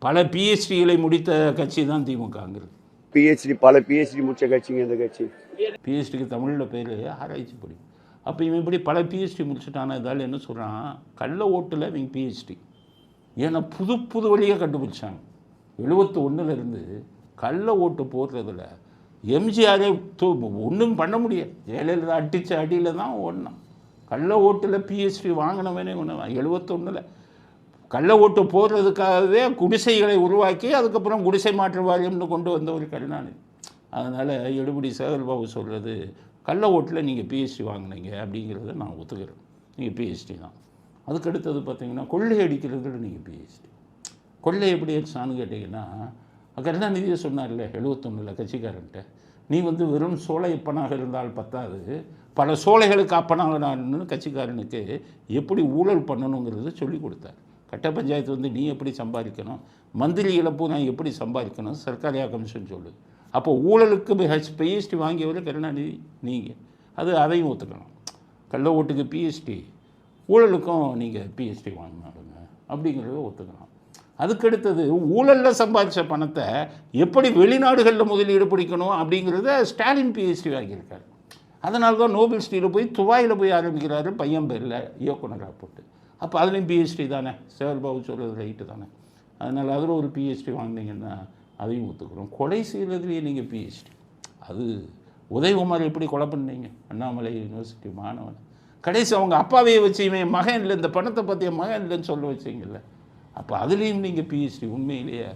பல பிஹெச்டிகளை முடித்த கட்சி தான் திமுகங்கிறது. பல பிஹெச்டி முடிச்ச கட்சிங்க இந்த கட்சி. பிஹெச்டிக்கு தமிழில் பேர் ஆராய்ச்சி படி. அப்போ இவன் இப்படி பல பிஹெச்டி முடிச்சுட்டான இதால் என்ன சொல்கிறான், கள்ள ஓட்டில் இவங்க பிஹெச்டி. ஏன்னா புது புது வழியாக கண்டுபிடிச்சாங்க. 71 கள்ள ஓட்டு போடுறதில் எம்ஜிஆரே ஒன்றும் பண்ண முடியாது. ஜெயலலிதா அடித்த அடியில் தான் ஓடினான். கள்ள ஓட்டில் பிஹெச்டி வாங்கினவனே ஒன்று 71 கள்ள ஓட்டு போடுறதுக்காகவே குடிசைகளை உருவாக்கி அதுக்கப்புறம் குடிசை மாற்று வாரியம்னு கொண்டு வந்த ஒரு கருணாநிதி. அதனால் எடுபடி சேகர்பாபு சொல்கிறது, கள்ள ஓட்டில் நீங்கள் பிஹெச்டி வாங்கினீங்க அப்படிங்கிறத நான் ஒத்துக்கிறேன். நீங்கள் பிஹெச்டி தான். அதுக்கடுத்தது பார்த்தீங்கன்னா கொள்ளை அடிக்கிறதுல நீங்கள் பிஹெச்டி. கொள்ளை எப்படி அடிச்சான்னு கேட்டிங்கன்னா, கருணாநிதியை சொன்னார்ல 71 கட்சிக்காரன்ட்ட, நீ வெறும் சோலையப்பனாக இருந்தால் பத்தாது, பல சோலைகளுக்கு அப்பனாகனு கட்சிக்காரனுக்கு எப்படி ஊழல் பண்ணணுங்கிறத சொல்லி கொடுத்தார். கட்ட பஞ்சாயத்து நீ எப்படி சம்பாதிக்கணும், மந்திரி இழப்பு நான் எப்படி சம்பாதிக்கணும், சர்க்காரியா கமிஷன் சொல்லுது. அப்போ ஊழலுக்கு பிஹெச்டி வாங்கியவர் கருணாநிதி நீங்கள். அதையும் ஒத்துக்கணும். கள்ள ஓட்டுக்கு பிஹெச்டி, ஊழலுக்கும் நீங்கள் பிஹெச்டி வாங்கினாலுங்க அப்படிங்கிறத ஒத்துக்கணும். அதுக்கடுத்தது ஊழலில் சம்பாதிச்ச பணத்தை எப்படி வெளிநாடுகளில் முதலீடு பிடிக்கணும் அப்படிங்கிறத ஸ்டாலின் பிஹெச்டி வாங்கியிருக்காரு. அதனால தான் நோபல் ஸ்டீலில் போய் துபாயில் போய் ஆரம்பிக்கிறாரு, பையன் பேரில் இயக்குனராக போட்டு. அப்போ அதுலேயும் பிஹெச்டி தானே, சேகர்பாபு சொல்கிறது ரைட்டு தானே. அதனால் அதில் ஒரு பிஹெச்டி வாங்கினீங்கன்னா அதையும் ஒத்துக்கிறோம். கொலை செய்கிறதுலேயே நீங்கள் பிஹெச்டி. அது உதயகுமார் எப்படி கொலை பண்ணீங்க, அண்ணாமலை யூனிவர்சிட்டி மாணவன். கடைசி அவங்க அப்பாவையே வச்சு இவன் மகன் இல்லை, இந்த பணத்தை பற்றிய மகன் இல்லைன்னு சொல்ல வச்சிங்கல்ல. அப்போ அதுலேயும் நீங்கள் பிஹெச்டி. உண்மையிலேயே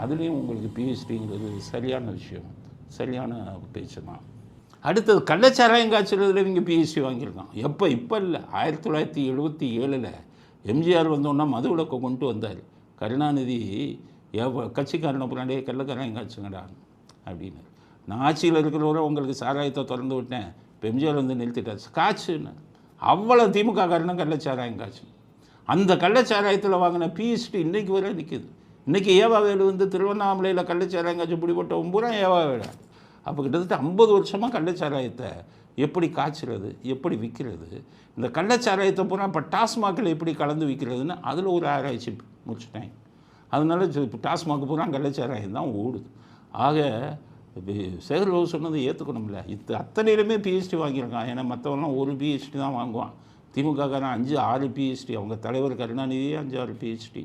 அதுலேயும் உங்களுக்கு பிஹெச்டிங்கிறது சரியான விஷயம், சரியான பேச்சு தான். அடுத்தது கள்ளச்சாராயம் காய்ச்சறதுல இவங்க பிஹெச்டி வாங்கியிருக்கான். இப்போ இல்லை, 1977 எம்ஜிஆர் வந்தோன்னா மது விலக்கை கொண்டு வந்தார். கருணாநிதி கட்சிக்காரனை புறாண்டே கள்ளச்சாராயம் காய்ச்சுங்கடா அப்படின்னு. நான் ஆட்சியில் இருக்கிறவரை உங்களுக்கு சாராயத்தை திறந்து விட்டேன், இப்போ எம்ஜிஆர் நிறுத்திட்டார், காய்ச்சுன்னு. அவ்வளோ திமுக காரணம் கள்ளச்சாராயம் காய்ச்சு. அந்த கள்ளச்சாராயத்தில் வாங்கின பிஹெச்டி இன்றைக்கு வரை நிற்கிது. இன்றைக்கி ஏவா வேலு திருவண்ணாமலையில் கள்ளச்சாராயம் காய்ச்சி பிடிபட்ட பூரா ஏவா வேலை. அப்போ கிட்டத்தட்ட 50 வருஷமாக கள்ளச்சாராயத்தை எப்படி காய்ச்சுறது, எப்படி விற்கிறது, இந்த கள்ளச்சாராயத்தை பூரா இப்போ டாஸ்மாகில் எப்படி கலந்து விற்கிறதுன்னு அதில் ஒரு ஆராய்ச்சி முடிச்சுட்டேன். அதனால இப்போ டாஸ்மாக் பூரா கள்ளச்சாராயம் தான் ஓடுது. ஆக சேகர்பாபு சொன்னதை ஏற்றுக்கணும்ல. அத்தனையிலுமே பிஹெச்டி வாங்கியிருக்கான். ஏன்னா மற்றவங்களாம் ஒரு பிஹெச்டி தான் வாங்குவான். திமுக காரன் 5-6 பிஹெச்டி. அவங்க தலைவர் கருணாநிதியே 5-6 பிஹெச்டி.